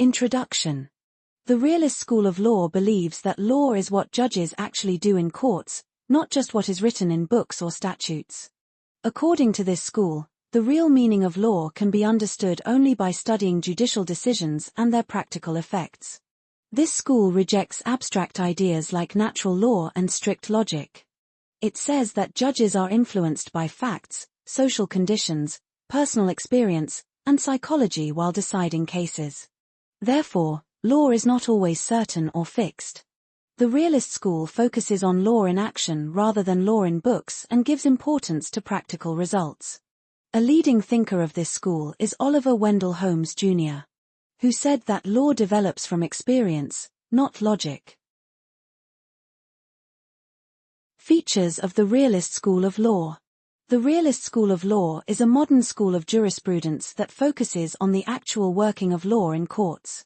Introduction. The realist school of law believes that law is what judges actually do in courts, not just what is written in books or statutes. According to this school, the real meaning of law can be understood only by studying judicial decisions and their practical effects. This school rejects abstract ideas like natural law and strict logic. It says that judges are influenced by facts, social conditions, personal experience, and psychology while deciding cases. Therefore, law is not always certain or fixed. The realist school focuses on law in action rather than law in books and gives importance to practical results. A leading thinker of this school is Oliver Wendell Holmes Jr., who said that law develops from experience, not logic. Features of the realist school of law. The realist school of law is a modern school of jurisprudence that focuses on the actual working of law in courts.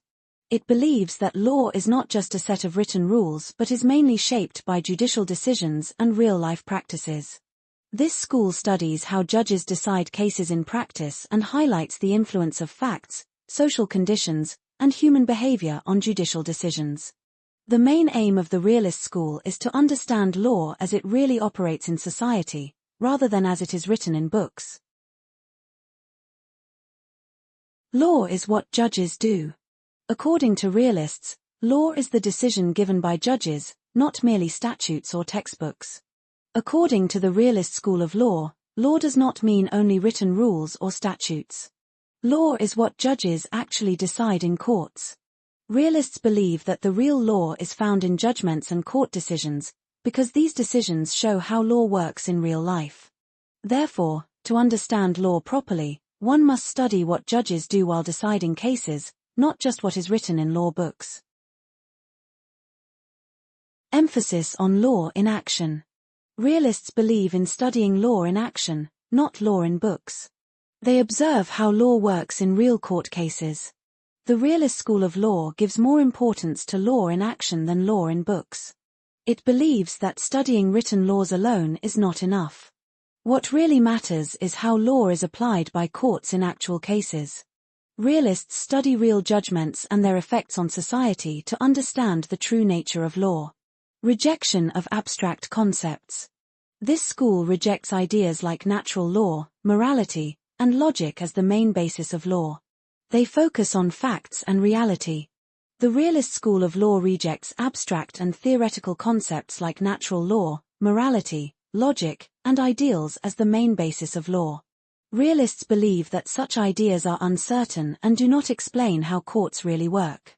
It believes that law is not just a set of written rules but is mainly shaped by judicial decisions and real-life practices. This school studies how judges decide cases in practice and highlights the influence of facts, social conditions, and human behavior on judicial decisions. The main aim of the realist school is to understand law as it really operates in society, rather than as it is written in books. Law is what judges do. According to realists, law is the decision given by judges, not merely statutes or textbooks. According to the realist school of law, law does not mean only written rules or statutes. Law is what judges actually decide in courts. Realists believe that the real law is found in judgments and court decisions, because these decisions show how law works in real life. Therefore, to understand law properly, one must study what judges do while deciding cases, not just what is written in law books. Emphasis on law in action. Realists believe in studying law in action, not law in books. They observe how law works in real court cases. The realist school of law gives more importance to law in action than law in books. It believes that studying written laws alone is not enough. What really matters is how law is applied by courts in actual cases. Realists study real judgments and their effects on society to understand the true nature of law. Rejection of abstract concepts. This school rejects ideas like natural law, morality, and logic as the main basis of law. They focus on facts and reality. The realist school of law rejects abstract and theoretical concepts like natural law, morality, logic, and ideals as the main basis of law. Realists believe that such ideas are uncertain and do not explain how courts really work.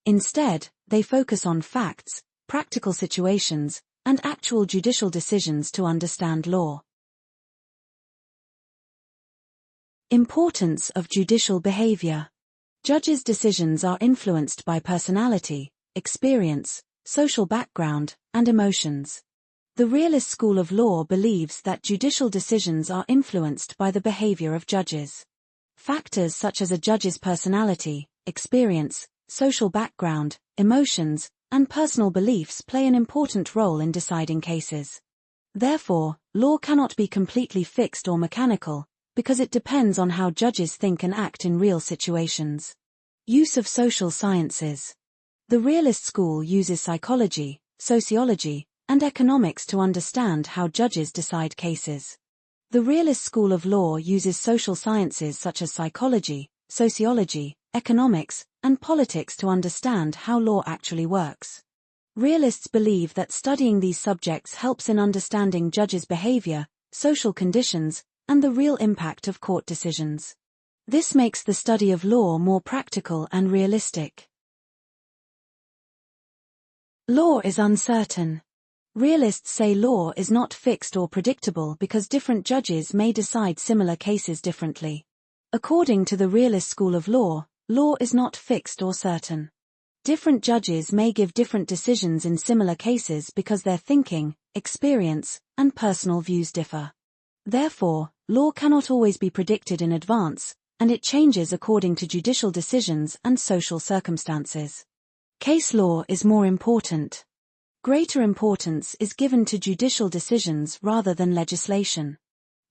Instead, they focus on facts, practical situations, and actual judicial decisions to understand law. Importance of judicial behavior. Judges' decisions are influenced by personality, experience, social background, and emotions. The realist school of law believes that judicial decisions are influenced by the behavior of judges. Factors such as a judge's personality, experience, social background, emotions, and personal beliefs play an important role in deciding cases. Therefore, law cannot be completely fixed or mechanical, because it depends on how judges think and act in real situations. Use of social sciences. The realist school uses psychology, sociology, and economics to understand how judges decide cases. The realist school of law uses social sciences such as psychology, sociology, economics, and politics to understand how law actually works. Realists believe that studying these subjects helps in understanding judges' behavior, social conditions, and the real impact of court decisions. This makes the study of law more practical and realistic. Law is uncertain. Realists say law is not fixed or predictable because different judges may decide similar cases differently. According to the realist school of law, law is not fixed or certain. Different judges may give different decisions in similar cases because their thinking, experience, and personal views differ. Therefore, law cannot always be predicted in advance, and it changes according to judicial decisions and social circumstances. Case law is more important. Greater importance is given to judicial decisions rather than legislation.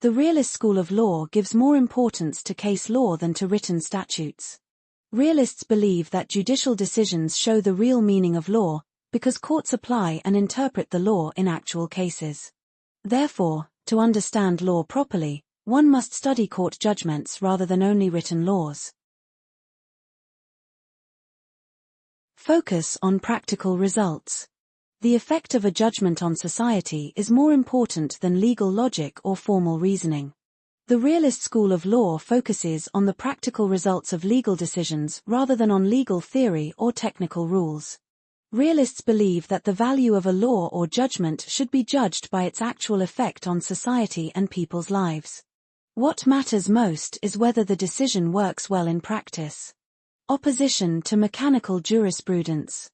The realist school of law gives more importance to case law than to written statutes. Realists believe that judicial decisions show the real meaning of law, because courts apply and interpret the law in actual cases. Therefore, to understand law properly, one must study court judgments rather than only written laws. Focus on practical results. The effect of a judgment on society is more important than legal logic or formal reasoning. The realist school of law focuses on the practical results of legal decisions rather than on legal theory or technical rules. Realists believe that the value of a law or judgment should be judged by its actual effect on society and people's lives. What matters most is whether the decision works well in practice. Opposition to mechanical jurisprudence.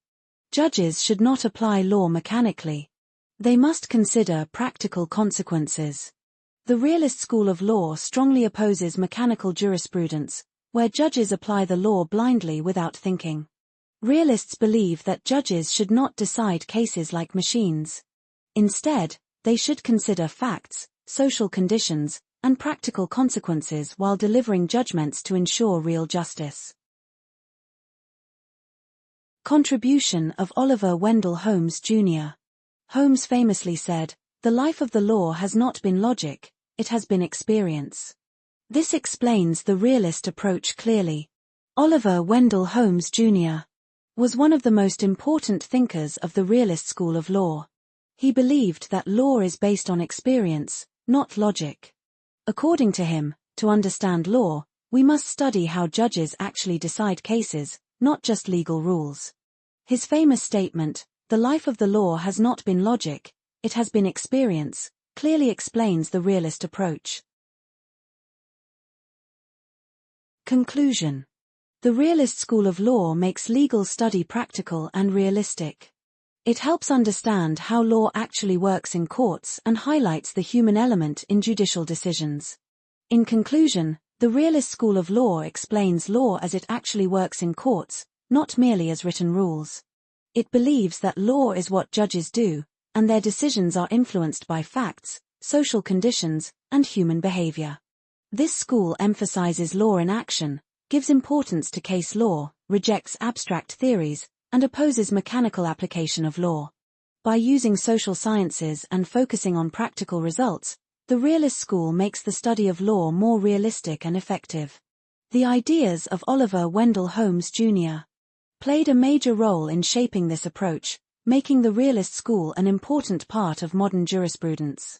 Judges should not apply law mechanically. They must consider practical consequences. The realist school of law strongly opposes mechanical jurisprudence, where judges apply the law blindly without thinking. Realists believe that judges should not decide cases like machines. Instead, they should consider facts, social conditions, and practical consequences while delivering judgments to ensure real justice. Contribution of Oliver Wendell Holmes, Jr. Holmes famously said, "The life of the law has not been logic, it has been experience." This explains the realist approach clearly. Oliver Wendell Holmes, Jr. was one of the most important thinkers of the realist school of law. He believed that law is based on experience, not logic. According to him, to understand law, we must study how judges actually decide cases, not just legal rules. His famous statement, "The life of the law has not been logic, it has been experience," clearly explains the realist approach. Conclusion. The realist school of law makes legal study practical and realistic. It helps understand how law actually works in courts and highlights the human element in judicial decisions. In conclusion, the realist school of law explains law as it actually works in courts, not merely as written rules. It believes that law is what judges do, and their decisions are influenced by facts, social conditions, and human behavior. This school emphasizes law in action, gives importance to case law, rejects abstract theories, and opposes mechanical application of law. By using social sciences and focusing on practical results, the realist school makes the study of law more realistic and effective. The ideas of Oliver Wendell Holmes, Jr. played a major role in shaping this approach, making the realist school an important part of modern jurisprudence.